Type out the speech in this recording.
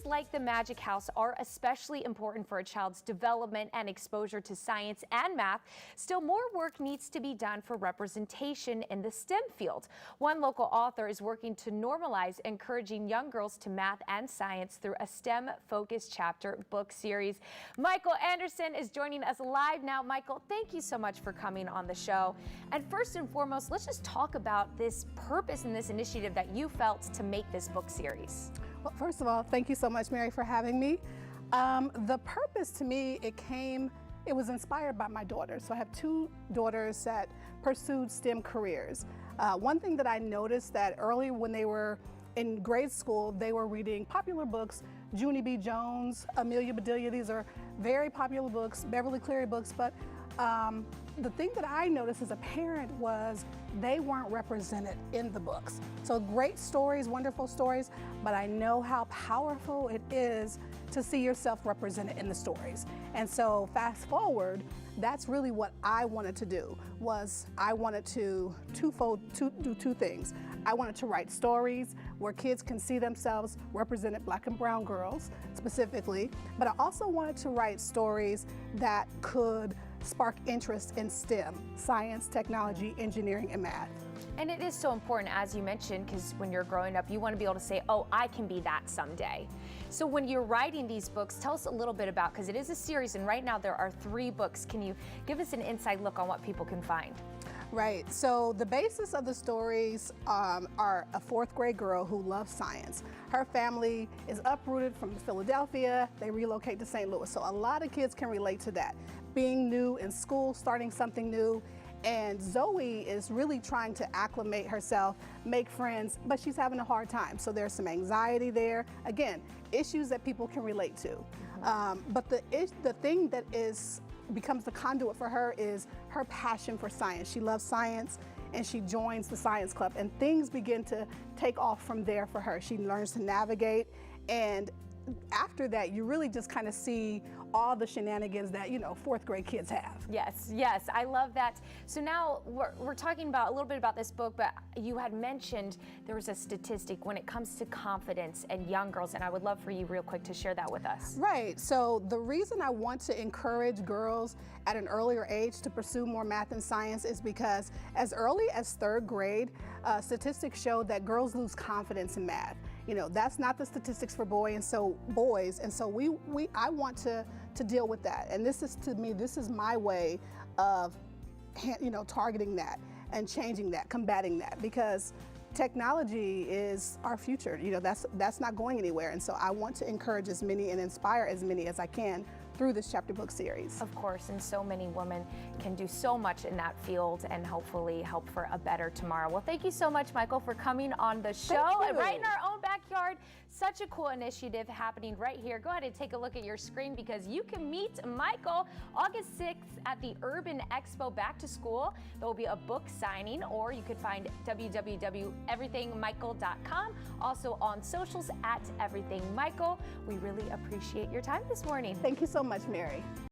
like the Magic House are especially important for a child's development and exposure to science and math, still more work needs to be done for representation in the STEM field. One local author is working to normalize encouraging young girls to math and science through a STEM-focused chapter book series. Michael Anderson is joining us live now. Michael, thank you so much for coming on the show. And first and foremost, let's just talk about this purpose and this initiative that you felt to make this book series. Well, first of all, thank you so much, Mary, for having me. The purpose to me, it was inspired by my daughters. So I have two daughters that pursued STEM careers. One thing that I noticed that early when they were in grade school, they were reading popular books, Junie B. Jones, Amelia Bedelia. These are very popular books, Beverly Cleary books, but the thing that I noticed as a parent was they weren't represented in the books. So great stories, wonderful stories, but I know how powerful it is to see yourself represented in the stories. And so fast forward, that's really what I wanted to do, was I wanted to do two things. I wanted to write stories where kids can see themselves represented, Black and brown girls specifically, but I also wanted to write stories that could spark interest in STEM, science, technology, engineering, and math. And it is so important, as you mentioned, because when you're growing up, you want to be able to say, oh, I can be that someday. So when you're writing these books, tell us a little bit about, because it is a series, and right now there are 3 books. Can you give us an inside look on what people can find? Right, so the basis of the stories are a 4th grade girl who loves science. Her family is uprooted from Philadelphia, they relocate to St. Louis. So a lot of kids can relate to that. Being new in school, starting something new, and Zoe is really trying to acclimate herself, make friends, but she's having a hard time. So there's some anxiety there. Again, issues that people can relate to. But the thing that becomes the conduit for her is her passion for science. She loves science and she joins the science club, and things begin to take off from there for her. She learns to navigate, and after that, you really just kind of see all the shenanigans that, 4th grade kids have. Yes, yes, I love that. So now we're talking about a little bit about this book, but you had mentioned there was a statistic when it comes to confidence and young girls, and I would love for you real quick to share that with us. Right, so the reason I want to encourage girls at an earlier age to pursue more math and science is because as early as 3rd grade, statistics show that girls lose confidence in math. That's not the statistics for boys, and so I want to deal with that. And this is, to me, this is my way of, targeting that and changing that, combating that, because technology is our future. That's not going anywhere. And so I want to encourage as many and inspire as many as I can through this chapter book series. Of course, and so many women can do so much in that field and hopefully help for a better tomorrow. Well, thank you so much, Michael, for coming on the show. And right in our own backyard, such a cool initiative happening right here. Go ahead and take a look at your screen because you can meet Michael August 6th at the Urban Expo back to school. There will be a book signing, or you could find www.everythingmichael.com. Also on socials at everythingmichael. We really appreciate your time this morning. Thank you so much, Mary.